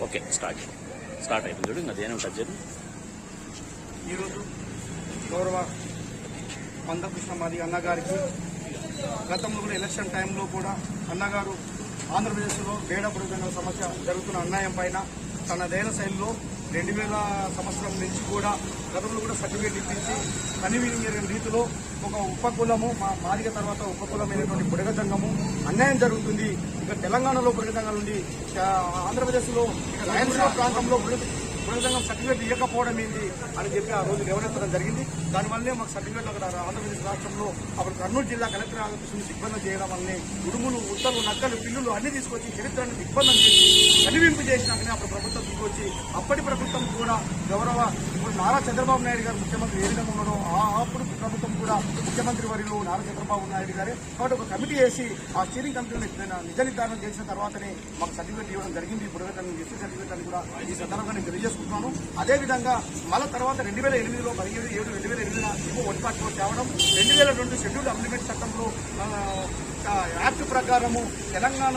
Okay start అయిపోయింది చూడు. ఇంకా దేని ఉంటుంది చెప్పి. ఈరోజు గౌరవ మందకృష్ణ మాది అన్నగారికి గతంలో కూడా ఎలక్షన్ టైంలో కూడా అన్నగారు ఆంధ్రప్రదేశ్లో బేడ బృందంగా సమస్య జరుగుతున్న అన్యాయం పైన తనదైన శైలిలో 2000 సంవత్సరం నుంచి కూడా గతంలో కూడా సర్టిఫికేట్ ఇప్పించి కనివినియని రీతిలో ఒక ఉపకులము మాదిగ తర్వాత ఉపకులమైనటువంటి బుడగజంగము అన్యాయం జరుగుతుంది. ఇక తెలంగాణలో బుడగజంగం నుండి ఆంధ్రప్రదేశ్లో ఇక రాయలసీమ ప్రాంతంలో బుడగజంగం సర్టిఫికేట్ ఇవ్వకపోవడం ఏంటి అని చెప్పి ఆ రోజు లేవనెత్తడం జరిగింది. దానివల్లే మాకు సర్టిఫికేట్ అక్కడ ఆంధ్రప్రదేశ్ రాష్ట్రంలో అప్పుడు కర్నూలు జిల్లా కలెక్టర్ ఆఫీసును దిగ్బంధం చేయడం వల్లనే ఉడుములు ఉత్తలు నక్కలు పిల్లులు అన్ని తీసుకొచ్చి చరిత్రను దిగ్బంధం చేసి కనివింపు చేసినాకనే అప్పుడు ప్రభుత్వం తీసుకొచ్చి అప్పటి ప్రభుత్వం కూడా గౌరవ ఇప్పుడు నారా చంద్రబాబు నాయుడు గారు ముఖ్యమంత్రి ఏ విధంగా ఉన్నారో అప్పుడు ప్రభుత్వం కూడా ముఖ్యమంత్రి వర్యులు నారా చంద్రబాబు నాయుడు గారే కాబట్టి ఒక కమిటీ వేసి ఆ స్టీరింగ్ కమిటీని నిజ నిర్ధారణ చేసిన తర్వాతనే మాకు సర్టిఫికేట్ ఇవ్వడం జరిగింది. బుడగజంగం ఎస్సీ సర్టిఫికేట్ అని కూడా ఈ సందర్భంగా నేను తెలియజేసుకుంటున్నాను. అదేవిధంగా మళ్ళీ తర్వాత 2008లో 17/7/2008 ఒడిపాటులో తేవడం 2002 షెడ్యూల్ అమెండ్మెంట్ చట్టంలో యాక్ట్ ప్రకారము తెలంగాణ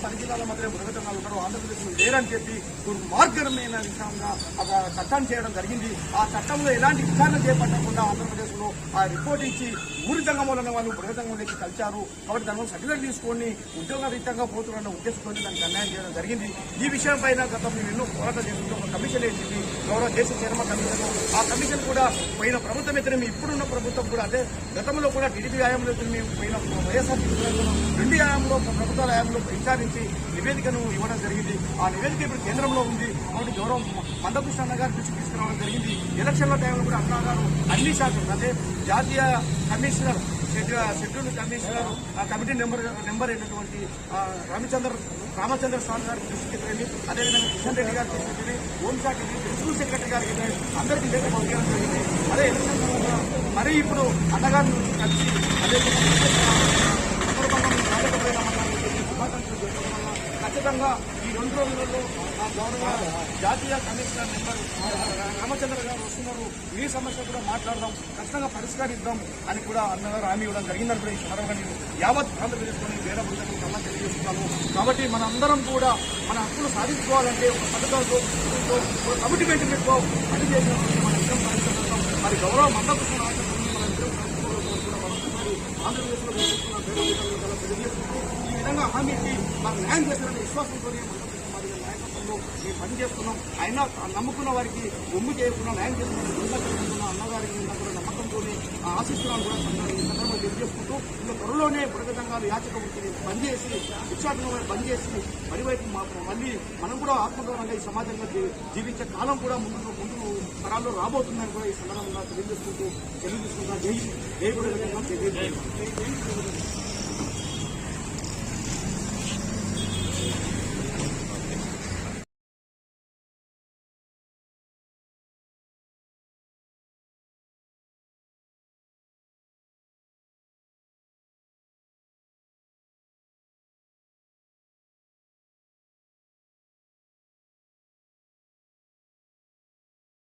10 జిల్లాల మధ్య బుడగజంగాలు ఉన్నారు, ఆంధ్రప్రదేశ్లో లేరని చెప్పి దుర్మార్గమైన విషయంగా ఒక చట్టాన్ని చేయడం జరిగింది. ఆ చట్టంలో ఎలాంటి విచారణ చేపట్టకుండా ఆంధ్రప్రదేశ్లో ఆ రిపోర్ట్ ఇచ్చి ఊరి జంగములన్న వాళ్ళు బుడగజంగంలోకి కలిశారు. కాబట్టి దానివల్ల సర్టిఫికేట్ తీసుకొని ఉద్యోగరీత్యంగా పోతున్న ఉద్దేశంతో దానికి అన్యాయం చేయడం జరిగింది. ఈ విషయం పైన గతం మేము ఎన్నో పోరాటం చేస్తుంటే ఒక కమిషన్ వేసింది గౌరవ దేశ చైర్మన్ కమిషన్. ఆ కమిషన్ కూడా పోయిన ప్రభుత్వం అయితే ఇప్పుడున్న ప్రభుత్వం కూడా అదే గతంలో కూడా టీడీపీ హయాంలో మేము పోయిన వైఎస్ఆర్ 2 హయాంలో ప్రభుత్వాల హయాంలో విచారించి నివేదికను ఇవ్వడం జరిగింది. ఆ నివేదిక ఇప్పుడు కేంద్రంలో ఉంది. కాబట్టి గౌరవ మందకృష్ణ అన్న గారి దృష్టికి తీసుకురావడం జరిగింది. ఎలక్షన్ల టైంలో కూడా అన్న గారు అన్ని శాఖలు అంటే జాతీయ commissioner schedule commissioner committee number అయినటువంటి రామచంద్ర స్వామి గారికి దృష్టికి వెళ్ళి అదేవిధంగా కిషన్ రెడ్డి గారికి దృష్టికి హోంశాఖకి ప్రిన్సిపల్ సెక్రటరీ గారికి అందరికీ డేటా పంపించడం జరిగింది. అదే ఎలక్షన్ తర్వాత మరీ ఇప్పుడు అన్నగారిని కలిసి ఖచ్చితంగా ఈ 2 రోజులలో గౌరవ జాతీయ కమిషనర్ నెంబర్ రామచంద్ర గారు వస్తున్నారు, ఈ సమస్య కూడా మాట్లాడదాం, ఖచ్చితంగా పరిష్కరిద్దాం అని కూడా అన్నగారు హామీ ఇవ్వడం జరిగిందని కూడా ఈ సందర్భంగా నేను యావత్ ఆంధ్రప్రదేశ్లోని వేరే బృందానికి కన్నా తెలియజేస్తున్నాను. కాబట్టి మనందరం కూడా మన హక్కులు సాధించుకోవాలంటే ఒక పథకాలతో ఒక కమిట్మెంట్ పెట్టుకో పని చేసినప్పుడు మన ఇష్టం సాధించగలుగుతాం. మరి గౌరవ మందకృష్ణ ఆంధ్రప్రదేశ్లో తెలియజేసుకుంటూ ఈ విధంగా హామీ ఇచ్చి మాకు న్యాయం చేసినట్టు విశ్వాసంతో నాయకత్వంలో మేము పనిచేస్తున్నాం. అయినా నమ్ముకున్న వారికి ఒమ్ము చేయకుండా న్యాయం చేస్తున్న అన్నగారికి కూడా నమ్మకంతో ఆశిస్తున్నాను కూడా ఈ సందర్భంగా తెలియజేసుకుంటూ ఇంకా త్వరలోనే బుడగజంగాలు యాచక వృత్తిని బంద్ చేసి భిక్షాటన బంద్ చేసి మరివైపు మళ్ళీ మనం కూడా ఆత్మగౌరవంగా ఈ సమాజంగా జీవించే కాలం కూడా ముందు తరాల్లో రాబోతుందని కూడా ఈ సందర్భంగా తెలియజేసుకుంటూ జై బుడగజంగం జై